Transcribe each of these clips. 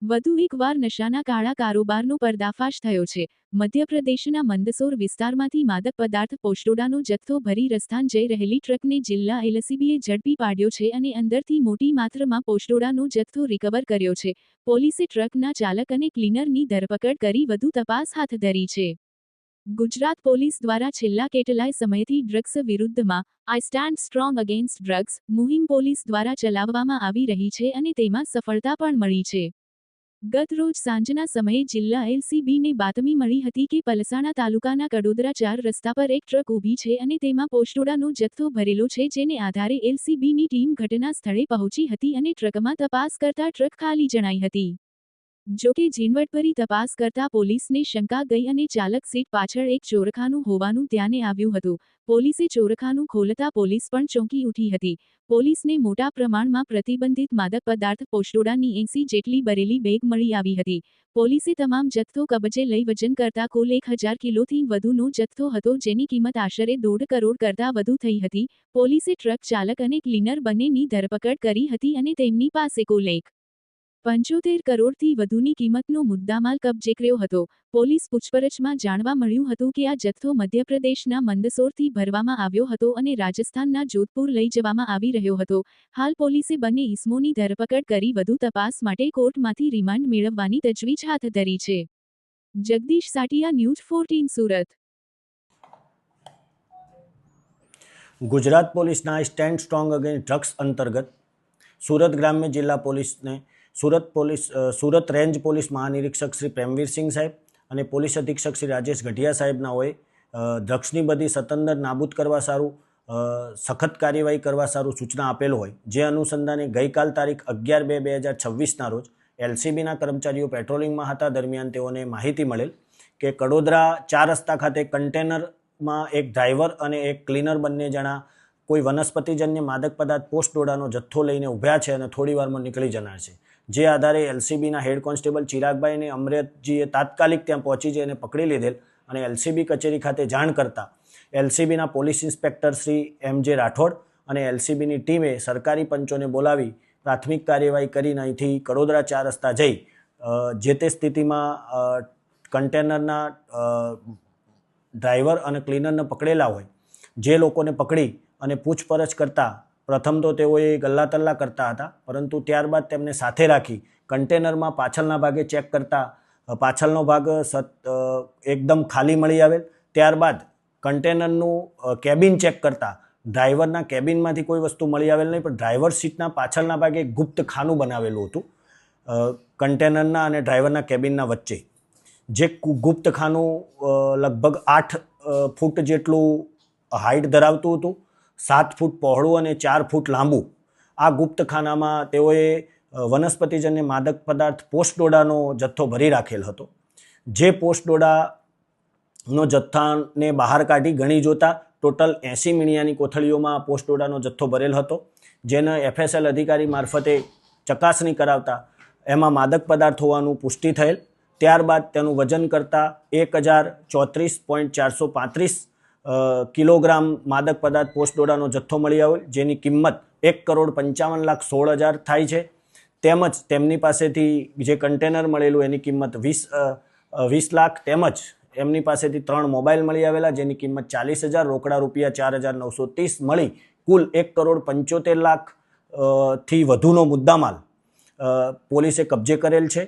વધુ એકવાર નશાના કાળા કારોબારનો પર્દાફાશ થયો છે। મધ્યપ્રદેશના મંદસૌર વિસ્તારમાંથી માદક પદાર્થ પોસ્ટોડાનો જથ્થો ભરી રસ્તાન જઈ રહેલી ટ્રકને જિલ્લા એલસીબીએ ઝડપી પાડ્યો છે અને અંદરથી મોટી માત્રામાં પોસ્ટોડાનો જથ્થો રિકવર કર્યો છે। પોલીસે ટ્રકના ચાલક અને ક્લીનરની ધરપકડ કરી વધુ તપાસ હાથ ધરી છે। ગુજરાત પોલીસ દ્વારા છેલ્લા કેટલાય સમયથી ડ્રગ્સ વિરુદ્ધમાં I stand strong against drugs મુહિમ પોલીસ દ્વારા ચલાવવામાં આવી રહી છે અને તેમાં સફળતા પણ મળી છે। ગત રોજ સાંજના સમયે જિલ્લા એલસીબીને બાતમી મળી હતી કે પલસાણા તાલુકાના કડોદરા 4 રસ્તા પર એક ટ્રક ઊભી છે અને તેમાં પોસ્ટોડાનો જથ્થો ભરેલો છે, જેને આધારે એલસીબીની ટીમ ઘટના સ્થળે પહોંચી હતી અને ટ્રકમાં તપાસ કરતા ટ્રક ખાલી જણાઈ હતી। જોકે ઝીણવટભરી તપાસ કરતા પોલીસને શંકા ગઈ અને ચાલક સીટ પાછળ એક ચોરખાનું હોવાનું ધ્યાને આવ્યું હતું। પોલીસે ચોરખાનું ખોલતા પોલીસ પણ ચોંકી ઉઠી હતી। પોલીસને મોટા પ્રમાણમાં પ્રતિબંધિત માદક પદાર્થ પોસ્ટોડાની 80 જેટલી ભરેલી બેગ મળી આવી હતી। પોલીસે તમામ જથ્થો કબજે લઈ વજન કરતા કુલ 1000 કિલોથી વધુનો જથ્થો હતો, જેની કિંમત આશરે 1.5 કરોડ કરતાં વધુ થઈ હતી। પોલીસે ટ્રક ચાલક અને ક્લીનર બંનેની ધરપકડ કરી હતી અને તેમની પાસે કુલ 1.75 કરોડથી વધુની કિંમતનો મુદ્દામાલ કબજે કર્યો હતો। પોલીસ પૂછપરછમાં જાણવા મળ્યું હતું કે આ જથ્થો મધ્યપ્રદેશના મંદસૌરથી ભરવામાં આવ્યો હતો અને રાજસ્થાનના જોધપુર લઈ જવામાં આવી રહ્યો હતો। હાલ પોલીસે બંને ઇસમોની ધરપકડ કરી વધુ તપાસ માટે કોર્ટમાંથી રિમાન્ડ મેળવવાની તજવીજ હાથ ધરી છે। જગદીશ સાટિયા, ન્યૂઝ 14 સુરત। गुजरात પોલીસના આઈ સ્ટેન્ડ સ્ટ્રોંગ અગેન્સ્ટ ડ્રગ્સ અંતર્ગત સુરત ગ્રામ્ય જિલ્લા પોલીસને સુરત રેન્જ પોલીસ મહાનિરીક્ષક શ્રી પ્રેમવીરસિંહ સાહેબ અને પોલીસ અધિક્ષક શ્રી રાજેશ ગઢિયા સાહેબનાઓએ ડ્રગ્સની બધી સતંદર નાબૂદ કરવા સારું સખત કાર્યવાહી કરવા સારું સૂચના આપેલ હોય, જે અનુસંધાને ગઈકાલ તારીખ 11/2/2026ના રોજ એલસીબીના કર્મચારીઓ પેટ્રોલિંગમાં હતા દરમિયાન તેઓને માહિતી મળેલ કે કડોદરા 4 રસ્તા ખાતે કન્ટેનરમાં એક ડ્રાઈવર અને એક ક્લીનર બંને જણા કોઈ વનસ્પતિજન્ય માદક પદાર્થ પોસ્ટોડાનો જથ્થો લઈને ઊભ્યા છે અને થોડી વારમાં નીકળી જનાર છે। જે આધારે એલસીબીના હેડ કોન્સ્ટેબલ ચિરાગભાઈ અને અમરેતજીએ તાત્કાલિક ત્યાં પહોંચી જઈને પકડી લીધેલ અને એલસીબી કચેરી ખાતે જાણ કરતા એલસીબીના પોલીસ ઇન્સ્પેક્ટર શ્રી એમ.જે. રાઠોડ અને એલસીબીની ટીમે સરકારી પંચોને બોલાવી પ્રાથમિક કાર્યવાહી કરીને અહીંથી કડોદરા 4 રસ્તા જઈ જે તે સ્થિતિમાં કન્ટેનરના ડ્રાઈવર અને ક્લીનરને પકડેલા હોય જે લોકોને પકડી અને પૂછપરછ કરતા પ્રથમ તો તેઓએ ગલ્લા તલ્લા કરતા હતા, પરંતુ ત્યારબાદ તેમને સાથે રાખી કન્ટેનરમાં પાછળના ભાગે ચેક કરતા પાછળનો ભાગ એકદમ ખાલી મળી આવેલ। ત્યારબાદ કન્ટેનરનું કેબિન ચેક કરતા ડ્રાઈવરના કેબિનમાંથી કોઈ વસ્તુ મળી આવેલ નહીં, પણ ડ્રાઈવર સીટના પાછળના ભાગે એક ગુપ્ત ખાનું બનાવેલું હતું કન્ટેનરના અને ડ્રાઈવરના કેબિનના વચ્ચે, જે ગુપ્ત ખાનું લગભગ 8 ફૂટ જેટલું હાઇટ ધરાવતું હતું, 7 ફૂટ પહોળું અને 4 ફૂટ લાંબુ। આ ગુપ્ત ખાનામાં તેઓએ વનસ્પતિજન્ય માદક પદાર્થ પોસ્ટોડાનો જથ્થો ભરી રાખેલ હતો। જે પોસ્ટોડાનો જથ્થાને બહાર કાઢી ગણી જોતા ટોટલ 80 મીણિયાની કોથળીઓમાં પોસ્ટોડાનો જથ્થો ભરેલ હતો, જેને એફએસએલ અધિકારી મારફતે ચકાસણી કરાવતા એમાં માદક પદાર્થ હોવાનું પુષ્ટિ થયેલ। ત્યારબાદ તેનું વજન કરતાં 1034.435 કિલોગ્રામ માદક પદાર્થ પોસ્ટોડાનો જથ્થો મળી આવેલ, જેની કિંમત 1,55,16,000 થાય છે। તેમજ તેમની પાસેથી જે કન્ટેનર મળેલું એની કિંમત 20 લાખ, તેમજ એમની પાસેથી 3 મોબાઈલ મળી આવેલા જેની કિંમત 40,000, રોકડા રૂપિયા 4,930 મળી કુલ 1,75,00,000 થી વધુનો મુદ્દામાલ પોલીસે કબજે કરેલ છે।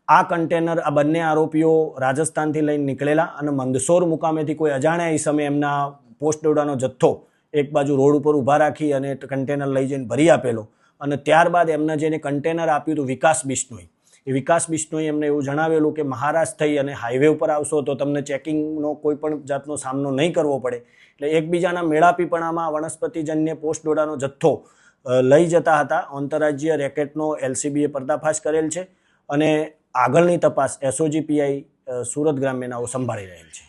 આ કન્ટેનર આ બંને આરોપીઓ રાજસ્થાનથી લઈને નીકળેલા અને મંદસૌર મુકામેથી કોઈ અજાણ્યા ઈસમે એમના પોસ્ટોડાનો જથ્થો એક બાજુ રોડ ઉપર ઊભા રાખી અને કન્ટેનર લઈ જઈને ભરી આપેલો અને ત્યારબાદ એમને જેને કન્ટેનર આપ્યું હતું વિકાસ બિશ્નોઈ, એ વિકાસ બિશ્નોઈ એમને એવું જણાવેલું કે મહારાષ્ટ્ર થઈ અને હાઈવે ઉપર આવશો તો તમને ચેકિંગનો કોઈ પણ જાતનો સામનો નહીં કરવો પડે। એટલે એકબીજાના મેળાપીપણામાં વનસ્પતિજન્ય પોસ્ટોડાનો જથ્થો લઈ જતા હતા। આંતરરાજ્ય રેકેટનો એલસીબીએ પર્દાફાશ કરેલ છે અને આગળની તપાસ એસઓજી પીઆઈ સુરત ગ્રામ્યનાઓ સંભાળી રહેલ છે।